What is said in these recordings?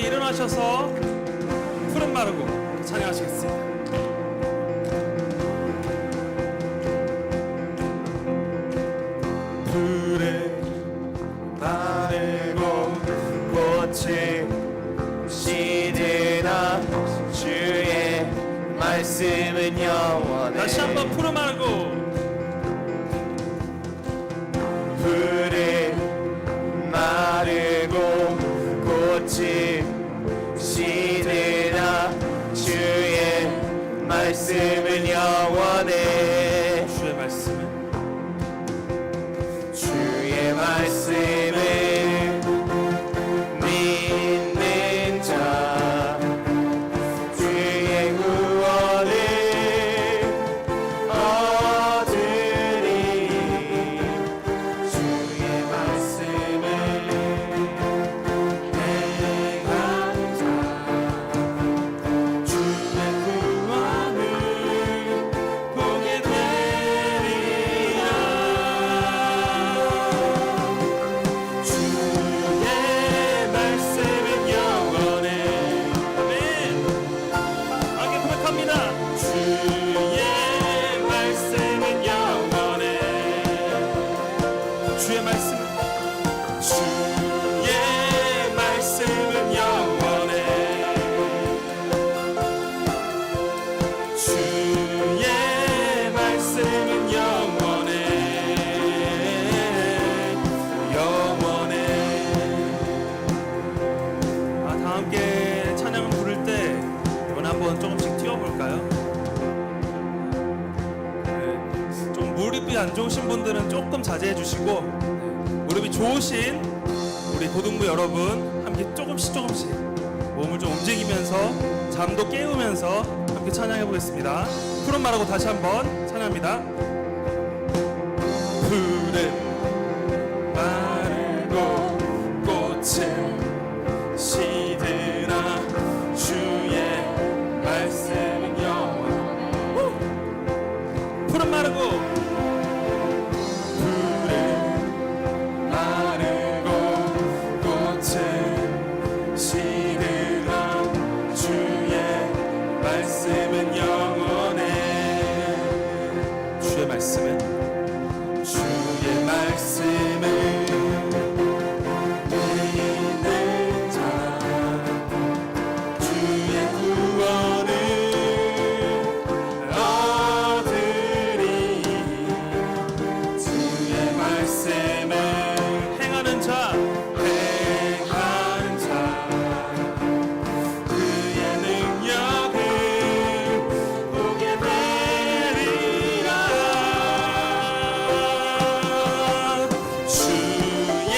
일어나셔서 푸른 마르고 찬양하시겠습니다. 푸른 마르고 꽃이 시드나 주의 말씀은 영원해. 다시 한번 푸른 마르고 푸른 마르고 꽃이 시드나 주의 말씀은 영원해. 주의 말씀은 주의 말씀을 믿는 자 주의 구원을 얻으리. 주의 말씀을 행하는 자 주의 구원을 보게 되리라. 주의 말씀은 영원해. 아멘. 함께 고백합니다. 주의 말씀은 영원해. 주의 말씀 주의 말씀은 영원해. 주의 말씀은 영원해. 영원해. 다 함께 찬양을 부를 때 이번에 한번 조금씩 뛰어볼까요? 좀 무릎이 안 좋으신 분들은 조금 자제해 주시고, 무릎이 좋으신 우리 고등부 여러분 함께 조금씩 몸을 좀 움직이면서 잠도 깨우면서 함께 찬양해 보겠습니다. 푸른 말하고 다시 한번 찬양합니다. 푸른 마르고 꽃은 시드나 주의 말씀은 영원해. 푸른 마르고 푸른 마르고 꽃은 시드나 주의 말씀은 영원해. 주의 말씀은 주의 말씀을 믿는 자 주의 구원을 얻으리. 주의 말씀을 행하는 자 행하는 자 그의 능력을 보게 되리라. 주의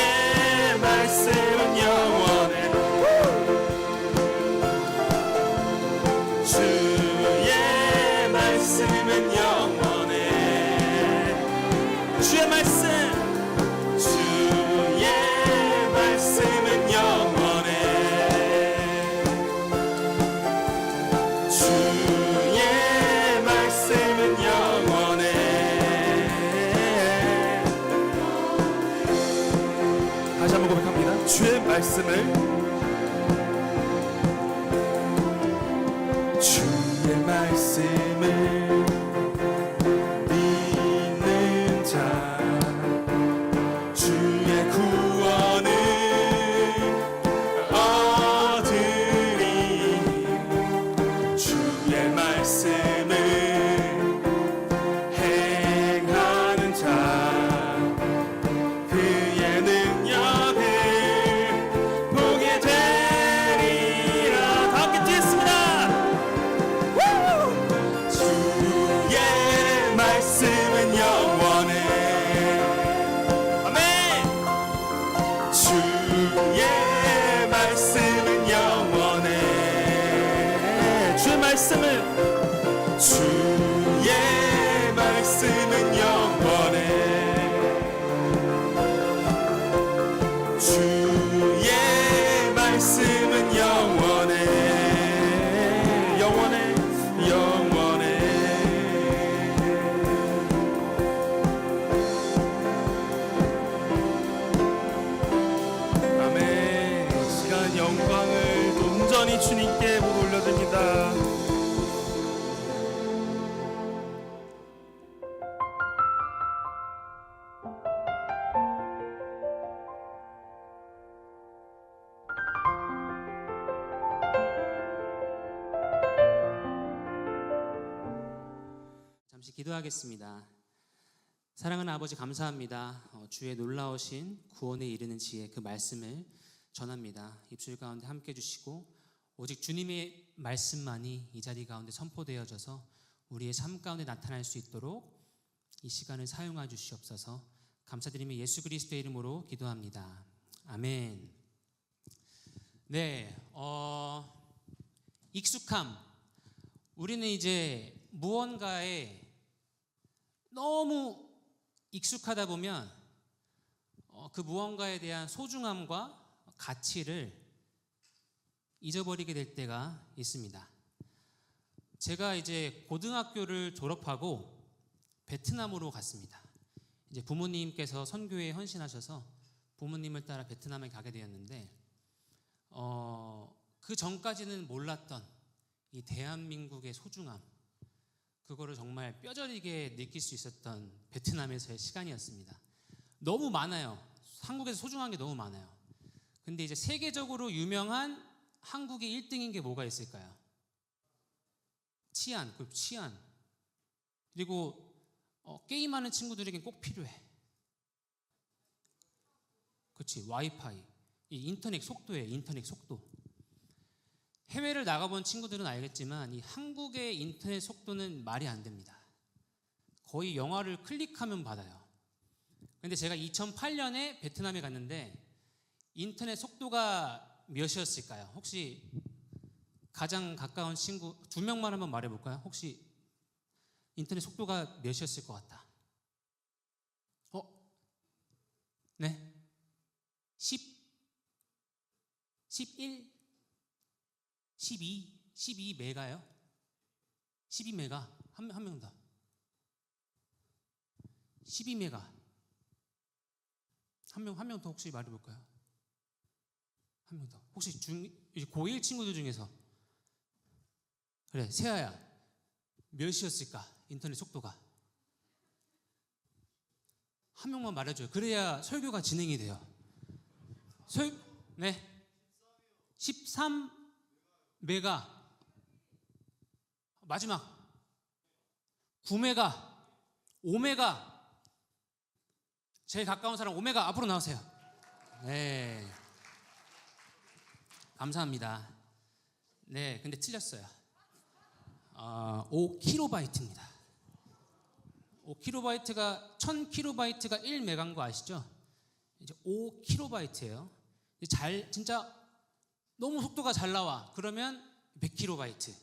말씀은 영원해. 주의 말씀은 영원해. 주의 말씀 주의 말씀은 영원해. 주의 말씀은 영원해. 다시 한번 고백합니다. 주의 말씀을 주의 말씀을 믿는 자 주의 구원을 얻으리. 주의 말씀을 행하는 자 그의 능력을 보게 되리라. 다 함께 뛰겠습니다. 주의 말씀은 영원해. 아멘. 주의 말씀은 영원해. 주의 말씀을 주의 말씀은 영원해. 주의 말씀은 영원해. 영원해. 영원해. 아멘. 시간 영광을 또 기도하겠습니다. 사랑하는 아버지 감사합니다. 주의 놀라우신 구원에 이르는 지혜 그 말씀을 전합니다. 입술 가운데 함께 해주시고 오직 주님의 말씀만이 이 자리 가운데 선포되어져서 우리의 삶 가운데 나타날 수 있도록 이 시간을 사용하여 주시옵소서. 감사드리며 예수 그리스도의 이름으로 기도합니다. 아멘. 네, 익숙함. 우리는 이제 무언가에 너무 익숙하다 보면 그 무언가에 대한 소중함과 가치를 잊어버리게 될 때가 있습니다. 제가 이제 고등학교를 졸업하고 베트남으로 갔습니다. 이제 부모님께서 선교에 헌신하셔서 부모님을 따라 베트남에 가게 되었는데 그 전까지는 몰랐던 이 대한민국의 소중함, 그거를 정말 뼈저리게 느낄 수 있었던 베트남에서의 시간이었습니다. 너무 많아요. 한국에서 소중한 게 너무 많아요. 근데 이제 세계적으로 유명한 한국의 1등인 게 뭐가 있을까요? 치안, 그 치안. 그리고 게임하는 친구들에겐 꼭 필요해. 그렇지, 와이파이. 이 인터넷 속도예요, 인터넷 속도. 해외를 나가본 친구들은 알겠지만 이 한국의 인터넷 속도는 말이 안 됩니다. 거의 영화를 클릭하면 받아요. 근데 제가 2008년에 베트남에 갔는데 인터넷 속도가 몇이었을까요? 혹시 가장 가까운 친구 2명만 한번 말해볼까요? 혹시 인터넷 속도가 몇이었을 것 같다? 네? 10? 11? 12 메가요? 12 메가. 한 명 더. 12 메가. 한 명 더 혹시 말해볼까요? 한 명 더. 혹시 고1 친구들 중에서 그래, 세아야 몇이었을까? 인터넷 속도가. 한 명만 말해줘요. 그래야 설교가 진행이 돼요. 네. 13 메가. 마지막 9메가. 5메가. 제일 가까운 사람 5메가 앞으로 나오세요. 네. 감사합니다. 네, 근데 틀렸어요. 5kb입니다. 5kb가 1000kb가 1메가인 거 아시죠? 이제 5kb예요. 진짜 너무 속도가 잘 나와. 그러면 100kb.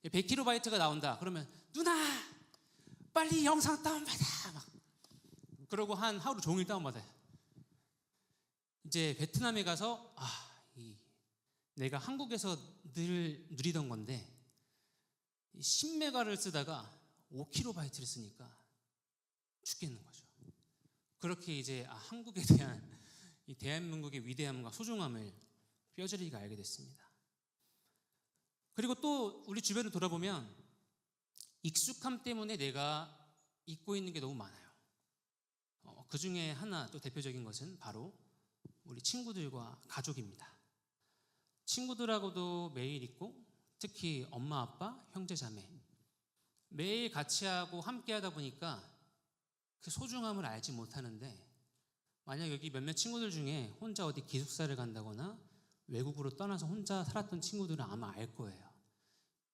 100kb가 나온다. 그러면 누나 빨리 영상 다운받아. 막 그러고 한 하루 종일 다운받아요. 이제 베트남에 가서 내가 한국에서 늘 누리던 건데 10메가를 쓰다가 5kb를 쓰니까 죽겠는 거죠. 그렇게 이제 한국에 대한 이 대한민국의 위대함과 소중함을 뼈저리게 알게 됐습니다. 그리고 또 우리 주변을 돌아보면 익숙함 때문에 내가 잊고 있는 게 너무 많아요. 그 중에 하나 또 대표적인 것은 바로 우리 친구들과 가족입니다. 친구들하고도 매일 있고 특히 엄마, 아빠, 형제, 자매 매일 같이 하고 함께 하다 보니까 그 소중함을 알지 못하는데 만약 여기 몇몇 친구들 중에 혼자 어디 기숙사를 간다거나 외국으로 떠나서 혼자 살았던 친구들은 아마 알 거예요.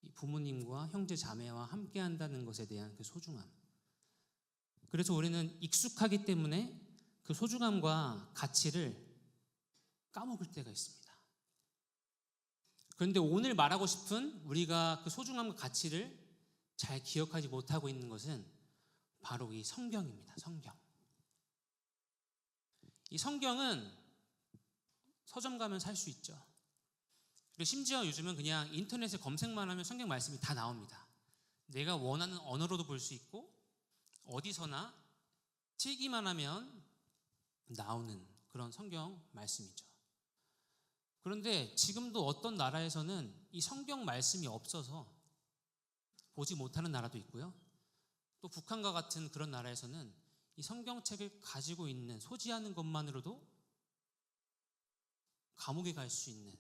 이 부모님과 형제, 자매와 함께 한다는 것에 대한 그 소중함. 그래서 우리는 익숙하기 때문에 그 소중함과 가치를 까먹을 때가 있습니다. 그런데 오늘 말하고 싶은 우리가 그 소중함과 가치를 잘 기억하지 못하고 있는 것은 바로 이 성경입니다. 성경. 이 성경은 서점 가면 살 수 있죠. 그리고 심지어 요즘은 그냥 인터넷에 검색만 하면 성경 말씀이 다 나옵니다. 내가 원하는 언어로도 볼 수 있고 어디서나 틀기만 하면 나오는 그런 성경 말씀이죠. 그런데 지금도 어떤 나라에서는 이 성경 말씀이 없어서 보지 못하는 나라도 있고요. 또 북한과 같은 그런 나라에서는 이 성경책을 가지고 있는, 소지하는 것만으로도 감옥에 갈 수 있는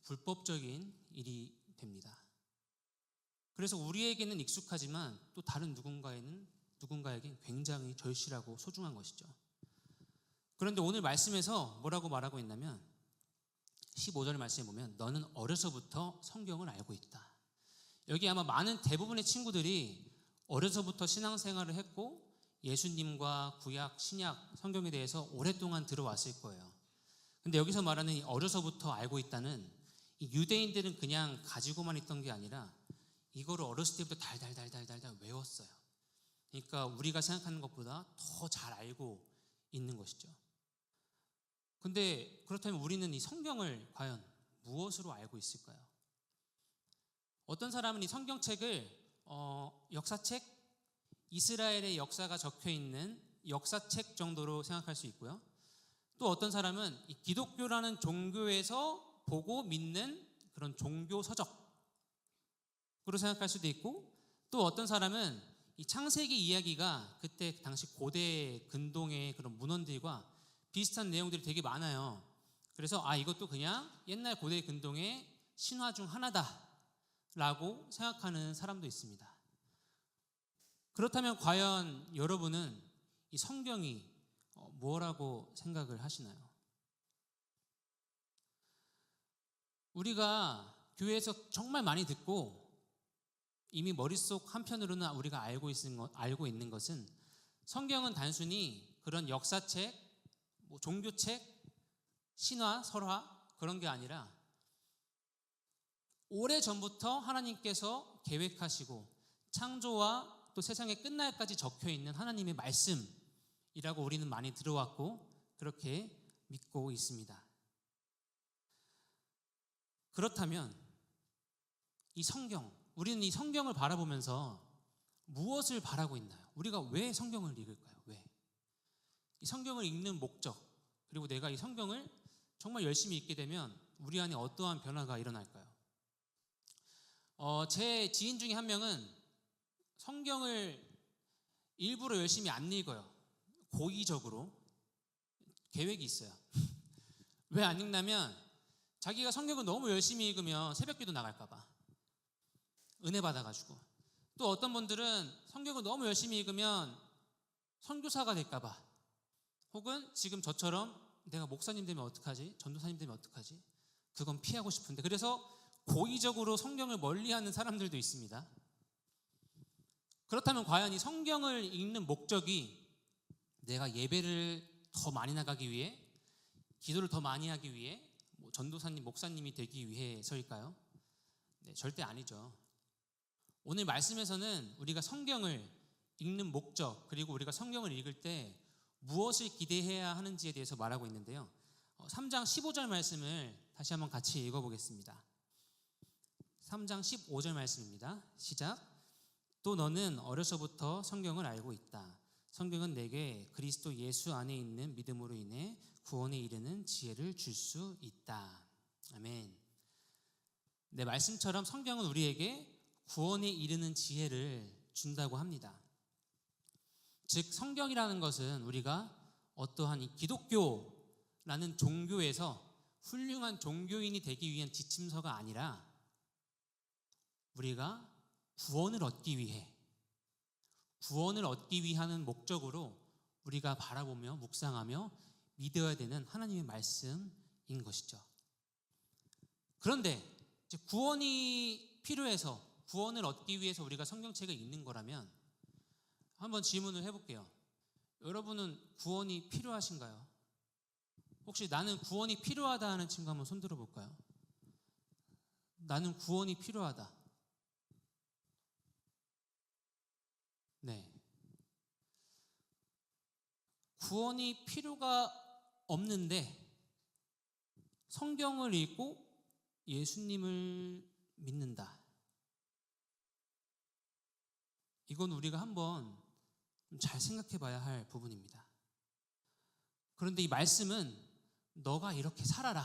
불법적인 일이 됩니다. 그래서 우리에게는 익숙하지만 또 다른 누군가에겐 굉장히 절실하고 소중한 것이죠. 그런데 오늘 말씀에서 뭐라고 말하고 있냐면 15절 말씀에 보면 너는 어려서부터 성경을 알고 있다. 여기 아마 많은 대부분의 친구들이 어려서부터 신앙생활을 했고 예수님과 구약, 신약, 성경에 대해서 오랫동안 들어왔을 거예요. 근데 여기서 말하는 이 어려서부터 알고 있다는 이 유대인들은 그냥 가지고만 있던 게 아니라 이거를 어렸을 때부터 달달달달달달 외웠어요. 그러니까 우리가 생각하는 것보다 더 잘 알고 있는 것이죠. 근데 그렇다면 우리는 이 성경을 과연 무엇으로 알고 있을까요? 어떤 사람은 이 성경책을 역사책, 이스라엘의 역사가 적혀 있는 역사책 정도로 생각할 수 있고요. 또 어떤 사람은 이 기독교라는 종교에서 보고 믿는 그런 종교 서적으로 생각할 수도 있고, 또 어떤 사람은 이 창세기 이야기가 그때 당시 고대 근동의 그런 문헌들과 비슷한 내용들이 되게 많아요. 그래서 이것도 그냥 옛날 고대 근동의 신화 중 하나다라고 생각하는 사람도 있습니다. 그렇다면 과연 여러분은 이 성경이 뭐라고 생각을 하시나요? 우리가 교회에서 정말 많이 듣고 이미 머릿속 한편으로는 우리가 알고 있는 것은 성경은 단순히 그런 역사책, 종교책, 신화, 설화 그런 게 아니라 오래전부터 하나님께서 계획하시고 창조와 또 세상의 끝날까지 적혀 있는 하나님의 말씀이라고 우리는 많이 들어왔고 그렇게 믿고 있습니다. 그렇다면 이 성경, 우리는 이 성경을 바라보면서 무엇을 바라고 있나요? 우리가 왜 성경을 읽을까요? 왜? 이 성경을 읽는 목적, 그리고 내가 이 성경을 정말 열심히 읽게 되면 우리 안에 어떠한 변화가 일어날까요? 제 지인 중에 한 명은 성경을 일부러 열심히 안 읽어요. 고의적으로 계획이 있어요. 왜 안 읽냐면 자기가 성경을 너무 열심히 읽으면 새벽기도 나갈까 봐 은혜 받아가지고, 또 어떤 분들은 성경을 너무 열심히 읽으면 선교사가 될까 봐, 혹은 지금 저처럼 내가 목사님 되면 어떡하지? 전도사님 되면 어떡하지? 그건 피하고 싶은데 그래서 고의적으로 성경을 멀리하는 사람들도 있습니다. 그렇다면 과연 이 성경을 읽는 목적이 내가 예배를 더 많이 나가기 위해, 기도를 더 많이 하기 위해, 전도사님, 목사님이 되기 위해서일까요? 네, 절대 아니죠. 오늘 말씀에서는 우리가 성경을 읽는 목적, 그리고 우리가 성경을 읽을 때 무엇을 기대해야 하는지에 대해서 말하고 있는데요. 3장 15절 말씀을 다시 한번 같이 읽어보겠습니다. 3장 15절 말씀입니다. 시작. 또 너는 어려서부터 성경을 알고 있다. 성경은 내게 그리스도 예수 안에 있는 믿음으로 인해 구원에 이르는 지혜를 줄 수 있다. 아멘. 네, 말씀처럼 성경은 우리에게 구원에 이르는 지혜를 준다고 합니다. 즉 성경이라는 것은 우리가 어떠한 이 기독교라는 종교에서 훌륭한 종교인이 되기 위한 지침서가 아니라 우리가 구원을 얻기 위하는 목적으로 우리가 바라보며 묵상하며 믿어야 되는 하나님의 말씀인 것이죠. 그런데 이제 구원이 필요해서, 구원을 얻기 위해서 우리가 성경책을 읽는 거라면 한번 질문을 해볼게요. 여러분은 구원이 필요하신가요? 혹시 나는 구원이 필요하다 하는 친구 한번 손 들어볼까요? 나는 구원이 필요하다. 네. 구원이 필요가 없는데 성경을 읽고 예수님을 믿는다. 이건 우리가 한번 잘 생각해 봐야 할 부분입니다. 그런데 이 말씀은 너가 이렇게 살아라,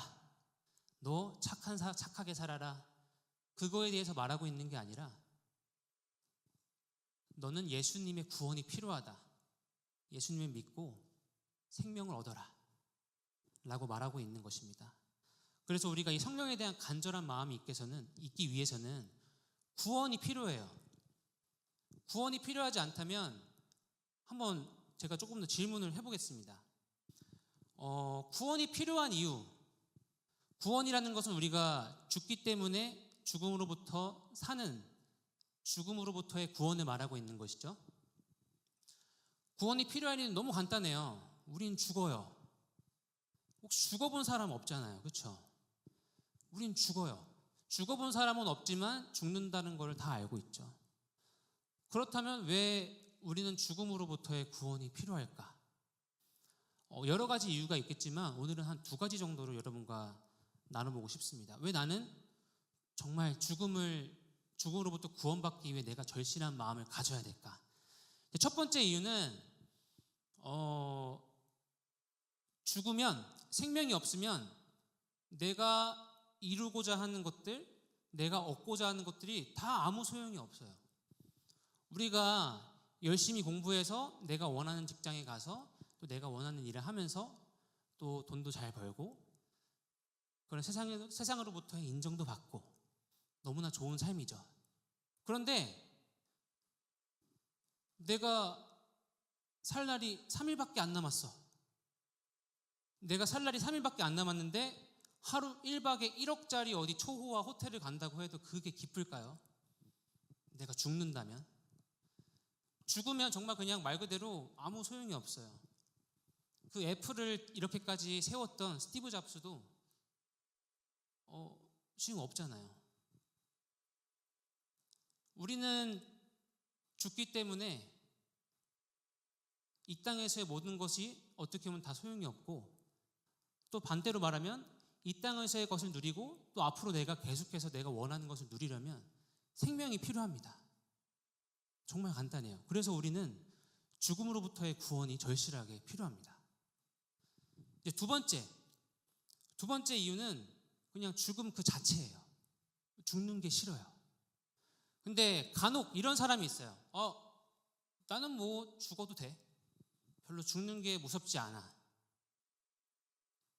너 착하게 살아라, 그거에 대해서 말하고 있는 게 아니라 너는 예수님의 구원이 필요하다, 예수님을 믿고 생명을 얻어라 라고 말하고 있는 것입니다. 그래서 우리가 이 성령에 대한 간절한 마음이 있기 위해서는 구원이 필요해요. 구원이 필요하지 않다면 한번 제가 조금 더 질문을 해보겠습니다. 구원이 필요한 이유, 구원이라는 것은 우리가 죽기 때문에 죽음으로부터 사는, 죽음으로부터의 구원을 말하고 있는 것이죠. 구원이 필요한 이유는 너무 간단해요. 우린 죽어요. 혹시 죽어본 사람 없잖아요, 그렇죠? 우린 죽어요. 죽어본 사람은 없지만 죽는다는 걸 다 알고 있죠. 그렇다면 왜 우리는 죽음으로부터의 구원이 필요할까? 여러 가지 이유가 있겠지만 오늘은 한 2가지 정도로 여러분과 나눠보고 싶습니다. 왜 나는 정말 죽음으로부터 구원받기 위해 내가 절실한 마음을 가져야 될까? 첫 번째 이유는 죽으면, 생명이 없으면 내가 이루고자 하는 것들, 내가 얻고자 하는 것들이 다 아무 소용이 없어요. 우리가 열심히 공부해서 내가 원하는 직장에 가서 또 내가 원하는 일을 하면서 또 돈도 잘 벌고 그런 세상으로부터의 인정도 받고 너무나 좋은 삶이죠. 그런데 내가 살 날이 3일밖에 안 남았어. 내가 살 날이 3일밖에 안 남았는데 하루 1박에 1억짜리 어디 초호화 호텔을 간다고 해도 그게 기쁠까요? 내가 죽는다면? 죽으면 정말 그냥 말 그대로 아무 소용이 없어요. 그 애플을 이렇게까지 세웠던 스티브 잡스도 소용 없잖아요. 우리는 죽기 때문에 이 땅에서의 모든 것이 어떻게 보면 다 소용이 없고, 또 반대로 말하면 이 땅에서의 것을 누리고 또 앞으로 내가 계속해서 내가 원하는 것을 누리려면 생명이 필요합니다. 정말 간단해요. 그래서 우리는 죽음으로부터의 구원이 절실하게 필요합니다. 이제 두 번째 이유는 그냥 죽음 그 자체예요. 죽는 게 싫어요. 근데 간혹 이런 사람이 있어요. 나는 뭐 죽어도 돼. 별로 죽는 게 무섭지 않아.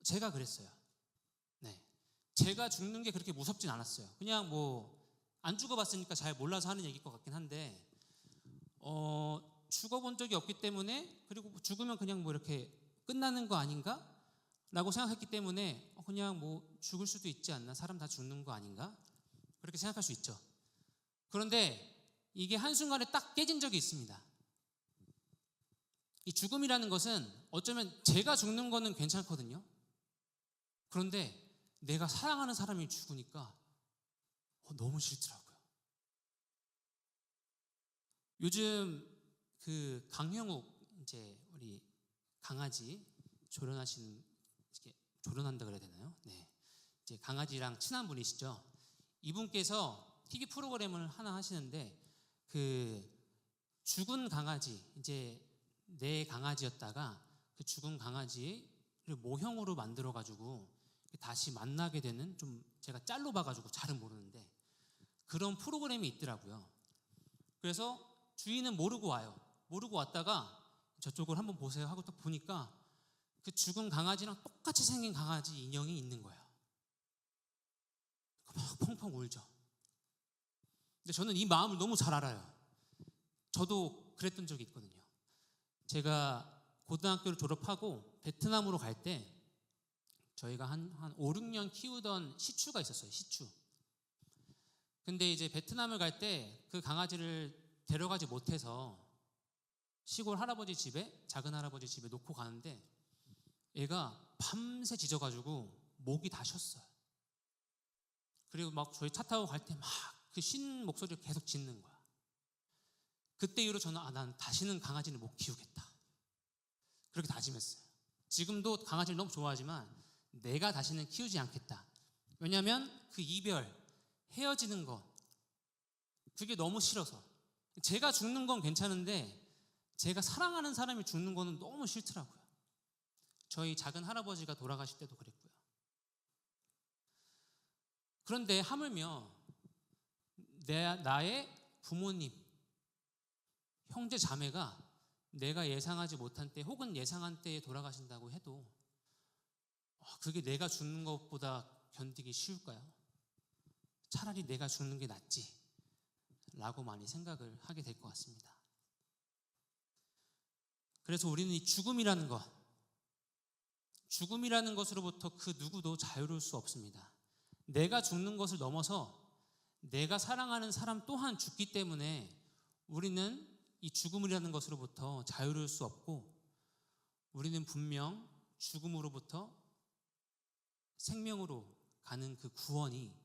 제가 그랬어요. 네, 제가 죽는 게 그렇게 무섭진 않았어요. 그냥 뭐 안 죽어봤으니까 잘 몰라서 하는 얘기일 것 같긴 한데, 죽어본 적이 없기 때문에, 그리고 죽으면 그냥 뭐 이렇게 끝나는 거 아닌가? 라고 생각했기 때문에 그냥 뭐 죽을 수도 있지 않나? 사람 다 죽는 거 아닌가? 그렇게 생각할 수 있죠. 그런데 이게 한순간에 딱 깨진 적이 있습니다. 이 죽음이라는 것은 어쩌면 제가 죽는 거는 괜찮거든요. 그런데 내가 사랑하는 사람이 죽으니까 너무 싫더라고요. 요즘 그 강형욱, 이제 우리 강아지 조련한다 그래야 되나요? 네, 이제 강아지랑 친한 분이시죠. 이분께서 TV 프로그램을 하나 하시는데, 그 죽은 강아지, 이제 내 강아지였다가 그 죽은 강아지를 모형으로 만들어 가지고 다시 만나게 되는, 좀 제가 짤로 봐가지고 잘은 모르는데 그런 프로그램이 있더라고요. 그래서 주인은 모르고 와요. 모르고 왔다가 저쪽을 한번 보세요 하고 딱 보니까 그 죽은 강아지랑 똑같이 생긴 강아지 인형이 있는 거예요. 막 펑펑 울죠. 근데 저는 이 마음을 너무 잘 알아요. 저도 그랬던 적이 있거든요. 제가 고등학교를 졸업하고 베트남으로 갈 때 저희가 한 5, 6년 키우던 시추가 있었어요. 시추. 근데 이제 베트남을 갈 때 그 강아지를 데려가지 못해서 시골 할아버지 집에, 작은 할아버지 집에 놓고 가는데 얘가 밤새 ଝ짖어가지고 목이 다 쉬었어요. 그리고 막 저희 차 타고 갈 때 막 그 쉰 목소리를 계속 짖는 거야. 그때 이후로 저는 난 다시는 강아지를 못 키우겠다, 그렇게 다짐했어요. 지금도 강아지를 너무 좋아하지만 내가 다시는 키우지 않겠다. 왜냐하면 그 이별, 헤어지는 거, 그게 너무 싫어서. 제가 죽는 건 괜찮은데 제가 사랑하는 사람이 죽는 거는 너무 싫더라고요. 저희 작은 할아버지가 돌아가실 때도 그랬고요. 그런데 하물며 나의 부모님, 형제 자매가 내가 예상하지 못한 때 혹은 예상한 때에 돌아가신다고 해도 그게 내가 죽는 것보다 견디기 쉬울까요? 차라리 내가 죽는 게 낫지 라고 많이 생각을 하게 될 것 같습니다. 그래서 우리는 이 죽음이라는 것으로부터 그 누구도 자유로울 수 없습니다. 내가 죽는 것을 넘어서 내가 사랑하는 사람 또한 죽기 때문에 우리는 이 죽음이라는 것으로부터 자유로울 수 없고, 우리는 분명 죽음으로부터 생명으로 가는 그 구원이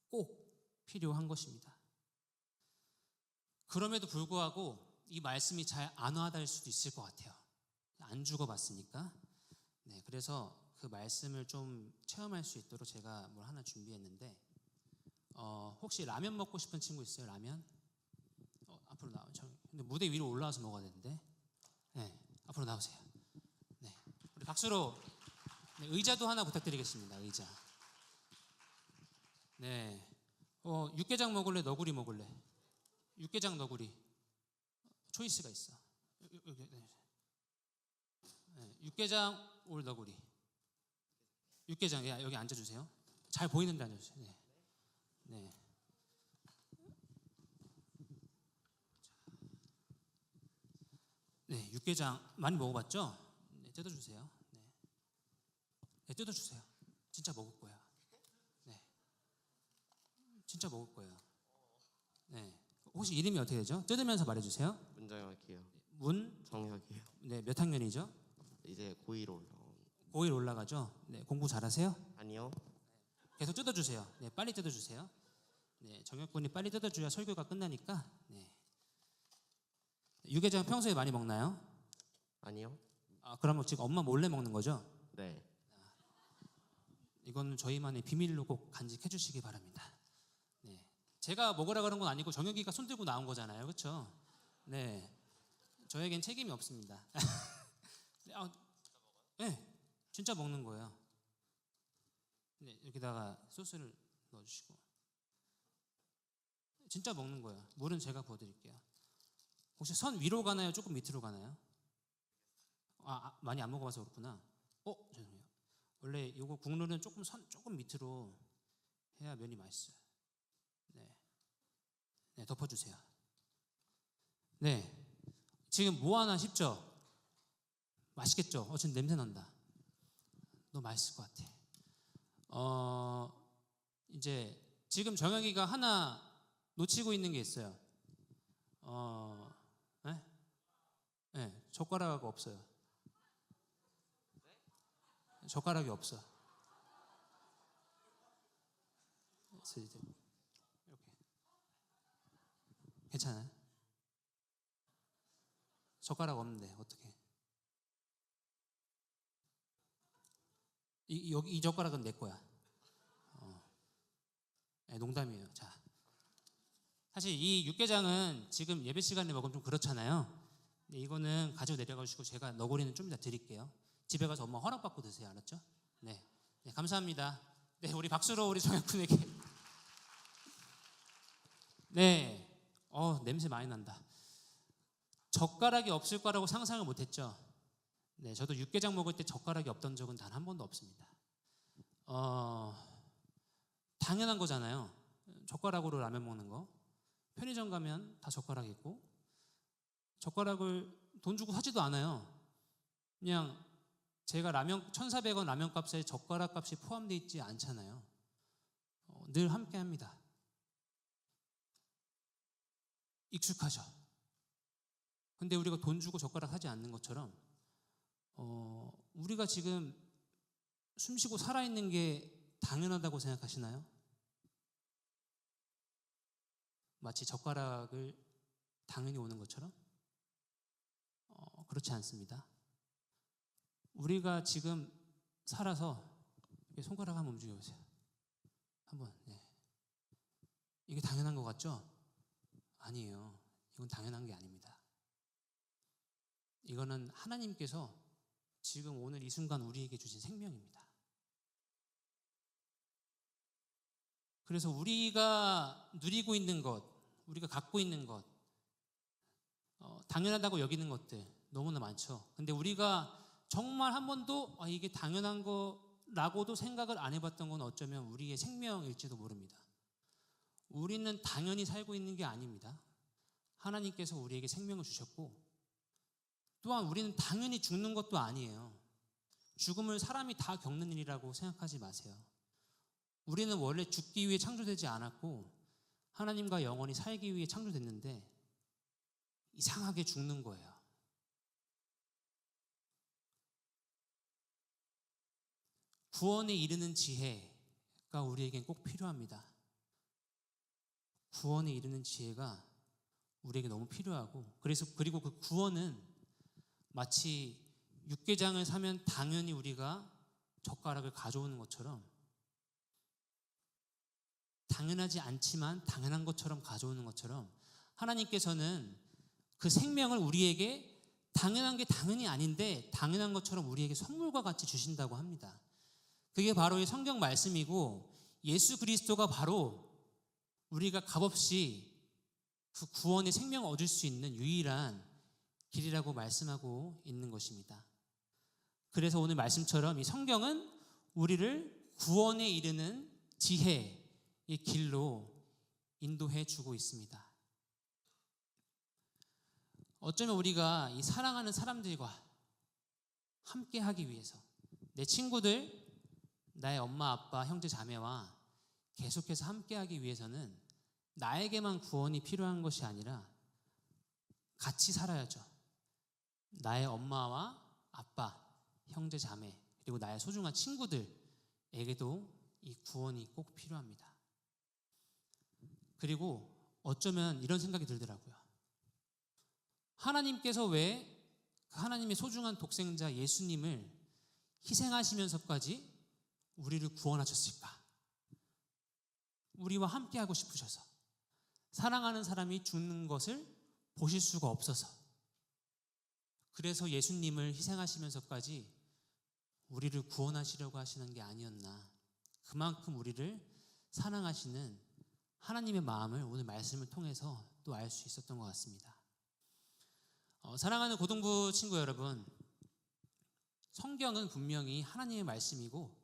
꼭 필요한 것입니다. 그럼에도 불구하고 이 말씀이 잘 안 와닿을 수도 있을 것 같아요. 안 죽어봤으니까. 네, 그래서 그 말씀을 좀 체험할 수 있도록 제가 뭘 하나 준비했는데, 혹시 라면 먹고 싶은 친구 있어요? 라면? 앞으로 나와. 근데 무대 위로 올라와서 먹어야 되는데. 네, 앞으로 나오세요. 네, 우리 박수로. 네, 의자도 하나 부탁드리겠습니다. 의자. 네, 육개장 먹을래? 너구리 먹을래? 육개장, 너구리. 초이스가 있어. 네, 육개장 올 너구리. 육개장. 여기 앉아주세요. 잘 보이는데 앉아주세요. 네. 네. 네, 육개장 많이 먹어봤죠? 네, 뜯어주세요. 네. 네, 뜯어주세요. 진짜 먹을 거야. 네. 진짜 먹을 거예요. 네. 혹시 이름이 어떻게 되죠? 뜯으면서 말해주세요. 문정혁이요. 문정혁이요. 네, 몇 학년이죠? 이제 고1로. 고1 올라가죠? 네, 공부 잘하세요? 아니요. 계속 뜯어주세요. 네, 빨리 뜯어주세요. 네, 정혁 군이 빨리 뜯어줘야 설교가 끝나니까. 네. 육개장 평소에 많이 먹나요? 아니요. 그러면 지금 엄마 몰래 먹는 거죠? 네. 이거는 저희만의 비밀로 꼭 간직해 주시기 바랍니다. 네, 제가 먹으라 그런 건 아니고 정혁이가 손 들고 나온 거잖아요, 그렇죠? 네, 저에겐 책임이 없습니다. 네, 진짜 먹는 거예요. 네, 여기다가 소스를 넣어주시고. 진짜 먹는 거예요. 물은 제가 부어드릴게요. 혹시 위로 가나요? 조금 밑으로 가나요? 많이 안 먹어봐서 그렇구나. 죄송해요. 원래 이거 국물은 조금 밑으로 해야 면이 맛있어요. 네, 네, 덮어주세요. 네, 지금 뭐 하나 싶죠? 맛있겠죠? 지금 냄새 난다. 너무 맛있을 것 같아. 이제 지금 정혁이가 하나 놓치고 있는 게 있어요. 네, 젓가락 없어요. 젓가락이 없어. 이렇게. 괜찮아요? 젓가락 없는데 어떻게? 이 젓가락은 내 거야. 네, 농담이에요. 자, 사실 이 육개장은 지금 예배 시간에 먹으면 좀 그렇잖아요. 근데 이거는 가지고 내려가시고 제가 너구리는 좀 이따 드릴게요. 집에 가서 엄마 허락받고 드세요. 알았죠? 네, 네, 감사합니다. 네, 우리 박수로 우리 정혁군에게. 네, 냄새 많이 난다. 젓가락이 없을 거라고 상상을 못했죠. 네, 저도 육개장 먹을 때 젓가락이 없던 적은 단 한 번도 없습니다. 당연한 거잖아요. 젓가락으로 라면 먹는 거. 편의점 가면 다 젓가락 있고, 젓가락을 돈 주고 사지도 않아요. 그냥 제가 1,400원 라면 값에 젓가락 값이 포함되어 있지 않잖아요. 늘 함께 합니다. 익숙하죠. 근데 우리가 돈 주고 젓가락 하지 않는 것처럼 우리가 지금 숨쉬고 살아있는 게 당연하다고 생각하시나요? 마치 젓가락을 당연히 오는 것처럼? 그렇지 않습니다. 우리가 지금 살아서 손가락 한번 움직여보세요. 한번. 네. 이게 당연한 것 같죠? 아니에요. 이건 당연한 게 아닙니다. 이거는 하나님께서 지금 오늘 이 순간 우리에게 주신 생명입니다. 그래서 우리가 누리고 있는 것, 우리가 갖고 있는 것, 당연하다고 여기는 것들 너무나 많죠. 근데 우리가 정말 한 번도 이게 당연한 거라고도 생각을 안 해봤던 건 어쩌면 우리의 생명일지도 모릅니다. 우리는 당연히 살고 있는 게 아닙니다. 하나님께서 우리에게 생명을 주셨고 또한 우리는 당연히 죽는 것도 아니에요. 죽음을 사람이 다 겪는 일이라고 생각하지 마세요. 우리는 원래 죽기 위해 창조되지 않았고 하나님과 영원히 살기 위해 창조됐는데 이상하게 죽는 거예요. 구원에 이르는 지혜가 우리에겐 꼭 필요합니다. 구원에 이르는 지혜가 우리에게 너무 필요하고 그리고 그 구원은 마치 육개장을 사면 당연히 우리가 젓가락을 가져오는 것처럼 당연하지 않지만 당연한 것처럼 가져오는 것처럼 하나님께서는 그 생명을 우리에게 당연한 게 당연히 아닌데 당연한 것처럼 우리에게 선물과 같이 주신다고 합니다. 그게 바로 이 성경 말씀이고 예수 그리스도가 바로 우리가 값없이 그 구원의 생명을 얻을 수 있는 유일한 길이라고 말씀하고 있는 것입니다. 그래서 오늘 말씀처럼 이 성경은 우리를 구원에 이르는 지혜의 길로 인도해 주고 있습니다. 어쩌면 우리가 이 사랑하는 사람들과 함께 하기 위해서 내 친구들, 나의 엄마, 아빠, 형제, 자매와 계속해서 함께 하기 위해서는 나에게만 구원이 필요한 것이 아니라 같이 살아야죠. 나의 엄마와 아빠, 형제, 자매, 그리고 나의 소중한 친구들에게도 이 구원이 꼭 필요합니다. 그리고 어쩌면 이런 생각이 들더라고요. 하나님께서 왜 그 하나님의 소중한 독생자 예수님을 희생하시면서까지 우리를 구원하셨을까? 우리와 함께하고 싶으셔서, 사랑하는 사람이 죽는 것을 보실 수가 없어서, 그래서 예수님을 희생하시면서까지 우리를 구원하시려고 하시는 게 아니었나. 그만큼 우리를 사랑하시는 하나님의 마음을 오늘 말씀을 통해서 또 알 수 있었던 것 같습니다. 사랑하는 고등부 친구 여러분, 성경은 분명히 하나님의 말씀이고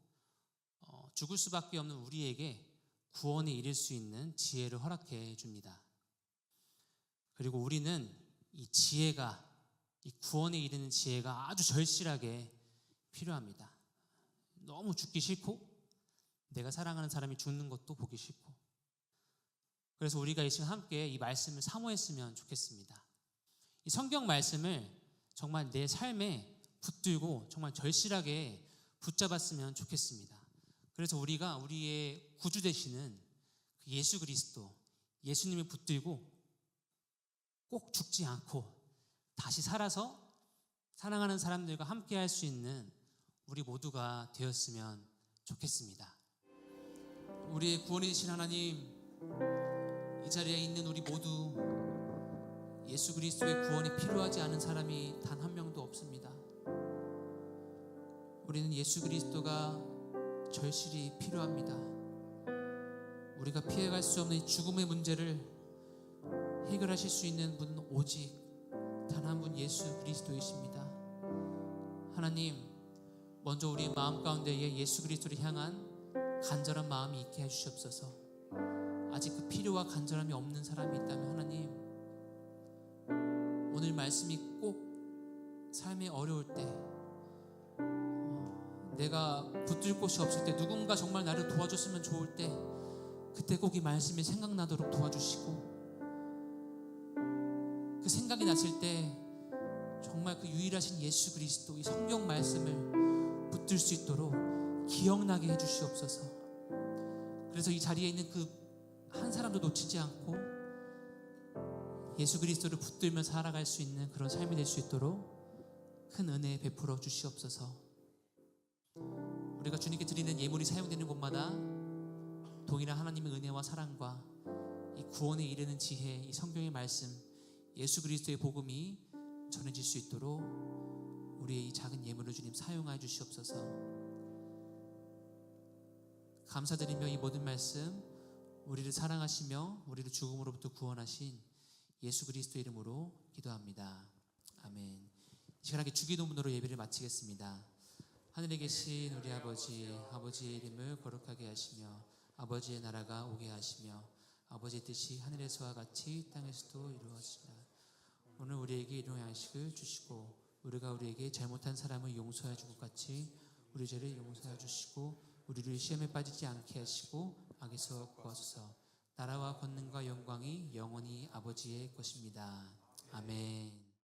죽을 수밖에 없는 우리에게 구원에 이를 수 있는 지혜를 허락해 줍니다. 그리고 우리는 이 지혜가, 이 구원에 이르는 지혜가 아주 절실하게 필요합니다. 너무 죽기 싫고 내가 사랑하는 사람이 죽는 것도 보기 싫고, 그래서 우리가 이 시간 함께 이 말씀을 사모했으면 좋겠습니다. 이 성경 말씀을 정말 내 삶에 붙들고 정말 절실하게 붙잡았으면 좋겠습니다. 그래서 우리가 우리의 구주 되시는 그 예수 그리스도, 예수님을 붙들고 꼭 죽지 않고 다시 살아서 사랑하는 사람들과 함께 할 수 있는 우리 모두가 되었으면 좋겠습니다. 우리의 구원이 되신 하나님, 이 자리에 있는 우리 모두 예수 그리스도의 구원이 필요하지 않은 사람이 단 한 명도 없습니다. 우리는 예수 그리스도가 절실히 필요합니다. 우리가 피해갈 수 없는 이 죽음의 문제를 해결하실 수 있는 분은 오직 단 한 분 예수 그리스도이십니다. 하나님, 먼저 우리 마음 가운데에 예수 그리스도를 향한 간절한 마음이 있게 해주시옵소서. 아직 그 필요와 간절함이 없는 사람이 있다면 하나님, 오늘 말씀이 꼭 삶에 어려울 때, 내가 붙들 곳이 없을 때, 누군가 정말 나를 도와줬으면 좋을 때, 그때 꼭 이 말씀이 생각나도록 도와주시고, 그 생각이 났을 때 정말 그 유일하신 예수 그리스도, 이 성경 말씀을 붙들 수 있도록 기억나게 해주시옵소서. 그래서 이 자리에 있는 그 한 사람도 놓치지 않고 예수 그리스도를 붙들며 살아갈 수 있는 그런 삶이 될 수 있도록 큰 은혜 베풀어 주시옵소서. 우리가 주님께 드리는 예물이 사용되는 곳마다 동일한 하나님의 은혜와 사랑과 이 구원에 이르는 지혜, 이 성경의 말씀, 예수 그리스도의 복음이 전해질 수 있도록 우리의 이 작은 예물을 주님 사용하여 주시옵소서. 감사드리며 이 모든 말씀 우리를 사랑하시며 우리를 죽음으로부터 구원하신 예수 그리스도의 이름으로 기도합니다. 아멘. 이 시간에 주기도문으로 예배를 마치겠습니다. 하늘에 계신 우리 아버지, 아버지의 이름을 거룩하게 하시며 아버지의 나라가 오게 하시며 아버지의 뜻이 하늘에서와 같이 땅에서도 이루어지라. 오늘 우리에게 일용할 양식을 주시고 우리가 우리에게 잘못한 사람을 용서해 준 것 같이 우리 죄를 용서해 주시고 우리를 시험에 빠지지 않게 하시고 악에서 구하소서. 나라와 권능과 영광이 영원히 아버지의 것입니다. 아멘.